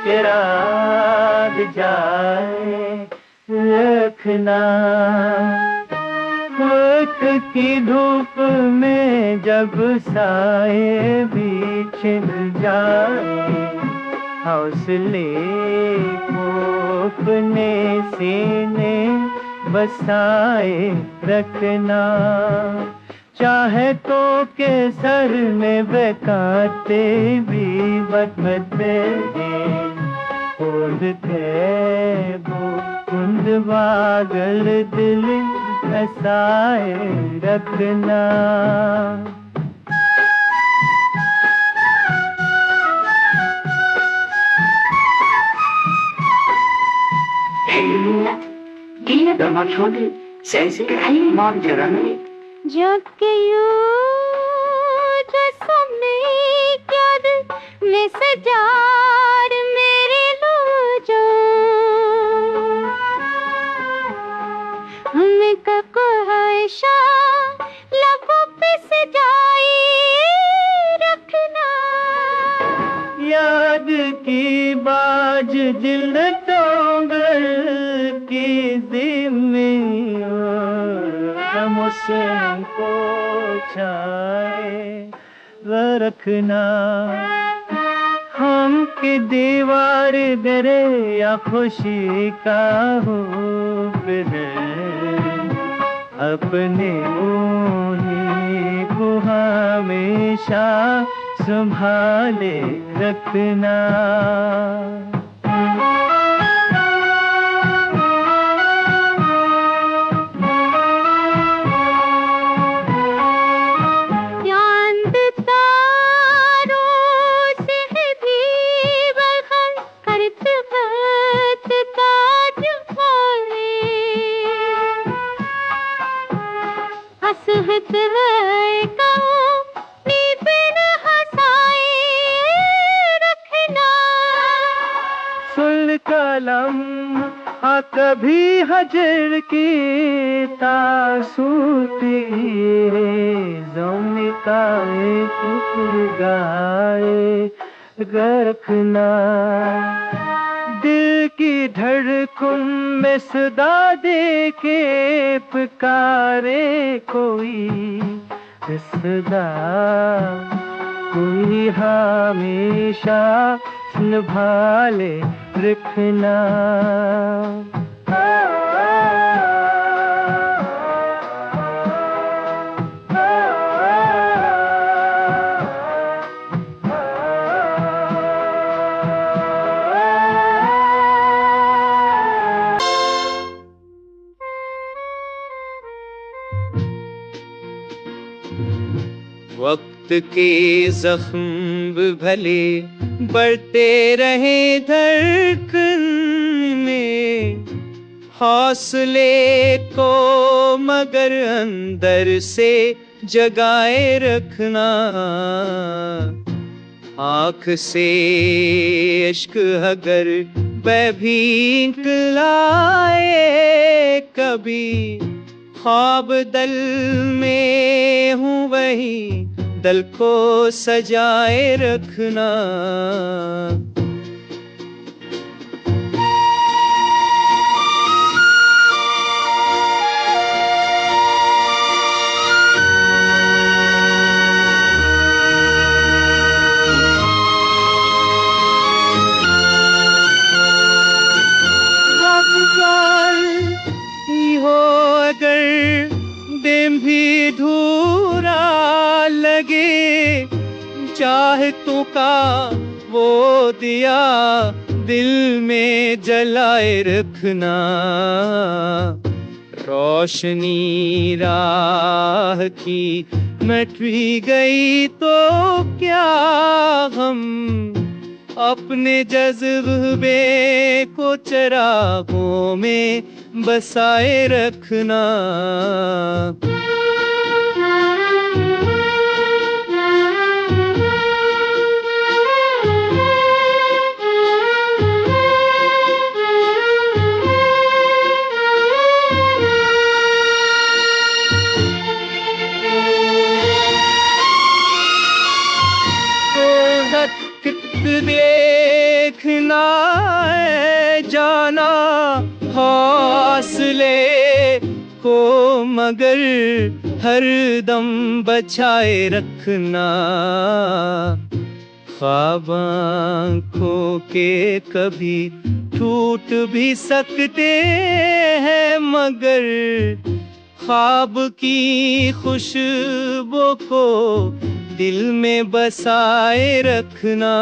चिराग जाए रखना, वक्त की धूप में जब साए भी छिन जाए, हौसले को अपने सीने बसाए रखना। चाहे तो के सर में बेकाते भी बदमते खोलते वो कुंद बागल दिल ऐसाए रखना। Yine de maçoğlu sensiz mancaranı जग के जैसने याद में सजाड़ मेरे लो जो हमें कको हमेशा लबों पे सजाए रखना। याद की बाज दिल डोंगर की मुझसे को छाए रखना। हम की दीवार डरे या खुशी का हो फिरे, अपने उन्हीं को हमेशा संभाले रखना। सुल कलम कभी हजर की तासूती ज़ौन का टुकड़ गाए रखना। दिल की धड़कन में सदा दे के पुकारे कोई सदा, कोई हमेशा संभाले रखना। वक्त के जख्म भले बढ़ते रहे धड़कन में, हौसले को मगर अंदर से जगाए रखना। आँख से इश्क अगर बह भी निकलाए कभी, ख्वाब दल में हूँ वही दल को सजाए रखना। हो अगर दिन भी धूरा लगे, चाहतों का वो दिया दिल में जलाए रखना। रोशनी राह की मिट भी गई तो क्या हम, अपने जज्बे को चिरागों में बसाए रखना। देखना है जाना हौसले को, मगर हर दम बचाए रखना। ख्वाब आँखों के कभी टूट भी सकते हैं, मगर ख्वाब की खुशबू को दिल में बसाए रखना।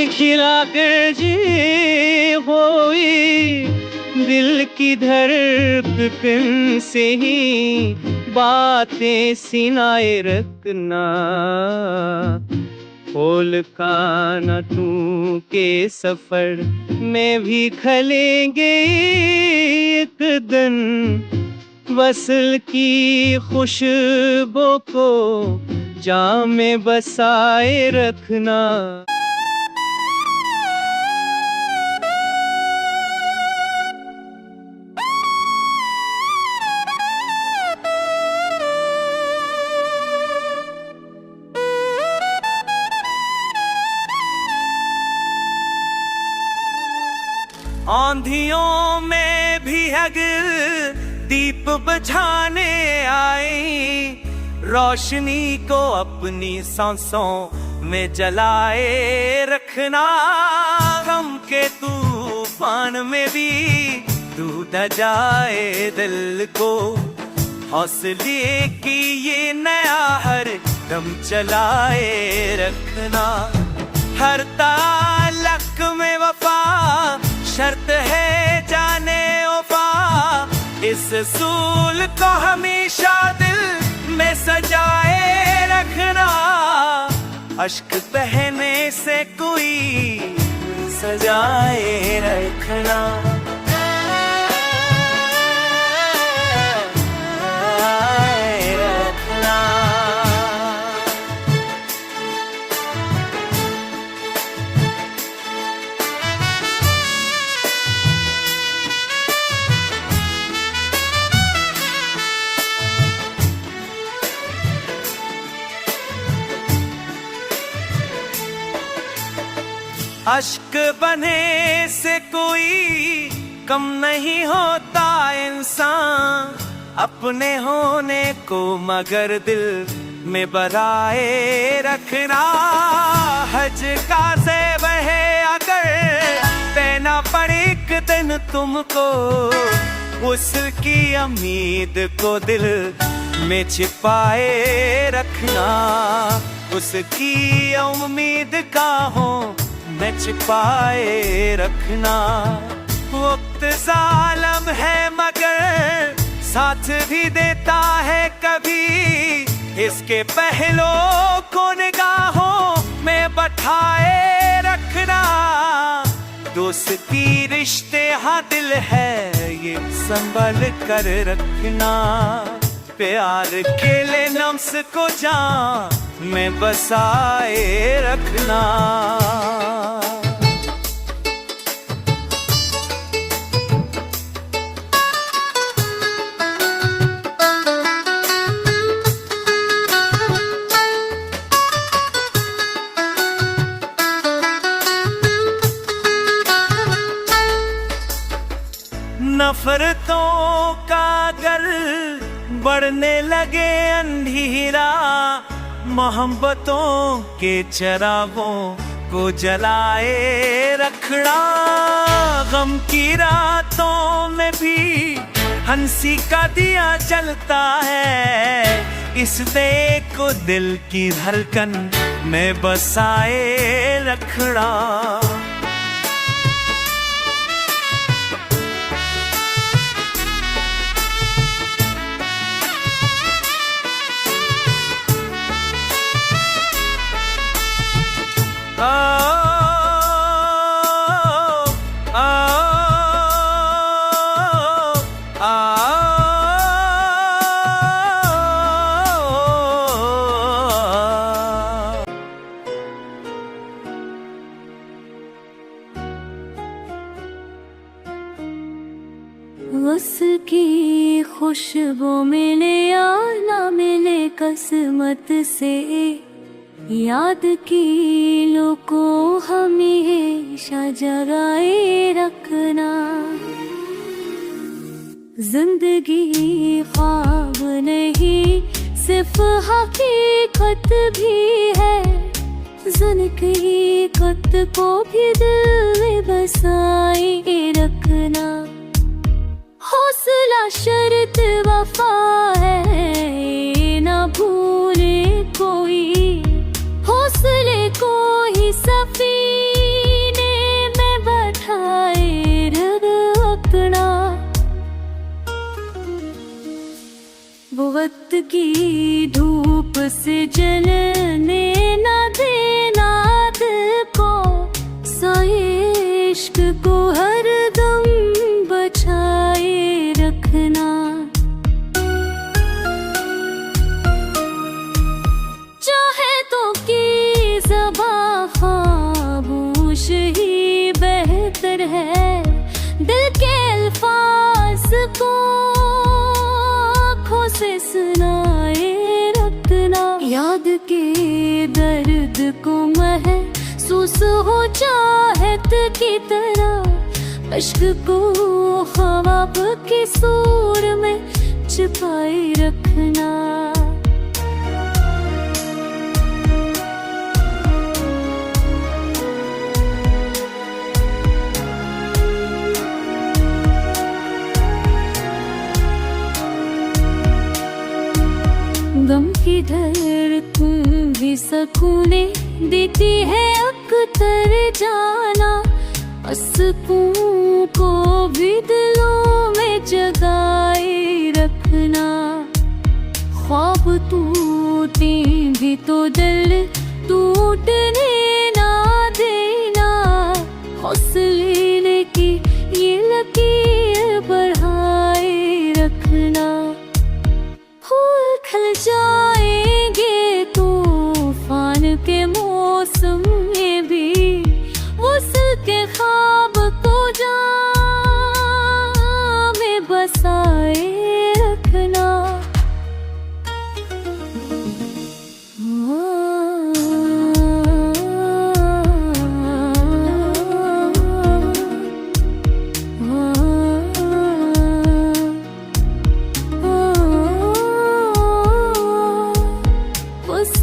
खिला कर जी होई दिल की धड़कन से ही बातें सिनाए रखना। खोल काना तू के सफर में भी खलेंगे एक दिन, वसल की खुशबू को जाम में बसाए रखना। आंधियों में भी अगर दीप बुझाने आई, रोशनी को अपनी सांसों में जलाए रखना। गम के तूफान में भी डूब जाए दिल को, हौसले की ये नया हर दम चलाए रखना। हर ताल्लुक में वफा शर्त है जाने वफा, इस सूल को हमेशा दिल में सजाए रखना। अश्क बहने से कोई सजाए रखना। अश्क बने से कोई कम नहीं होता इंसान, अपने होने को मगर दिल में बराए रखना। हज का ज़ेब है अगर देना पड़े एक दिन तुमको, उसकी उम्मीद को दिल में छिपाए रखना। उसकी उम्मीद का हो में छिपाए रखना। वक्त जालिम है मगर साथ भी देता है कभी, इसके पहलों को निगाहों में बैठाए रखना। दोस्ती रिश्ते हाँ दिल है ये संभल कर रखना। प्यार के लिए नफ्स को जान में बसाए रखना। नफरतों का गर बढ़ने लगे अंधेरा, मोहब्बतों के चरागों को जलाए रखना। गम की रातों में भी हंसी का दिया जलता है, इस दे को दिल की धड़कन में बसाए रखना। उसकी खुशबू मिले या ना मिले किस्मत से, याद की लो को हमेशा जगाए रखना। जिंदगी ख्वाब नहीं सिर्फ हकीकत भी है, हकीकत को भी दिल में बसाए रखना। हौसला शर्त वफा है ना भूले कोई, हौसले को ही सफीने में बैठाए रखना। वो वक्त की धूप से जलने ना देना दिल को, इश्क को हर दम बचाए रखना। चाहे तो की ज़बां खामोश ही बेहतर है, दिल के अल्फाज को आँखों से सुनाए रखना। याद के दर्द को महसूस हो चाहत की तरह, अश्क को ख्वाब की सूर में छुपाए रखना। गम की धड़कन भी सकूने देती है अक्तर जाना, सुकून को भी दिलों में जगाए रखना। ख्वाब टूटे भी तो दिल टूटने ना देना, हौसले की ये लकीर बढ़ाए रखना। फूल खिल जाएंगे तूफान के मौसम में भी, उसके ख्वाब को जान में बसाए रखना। बस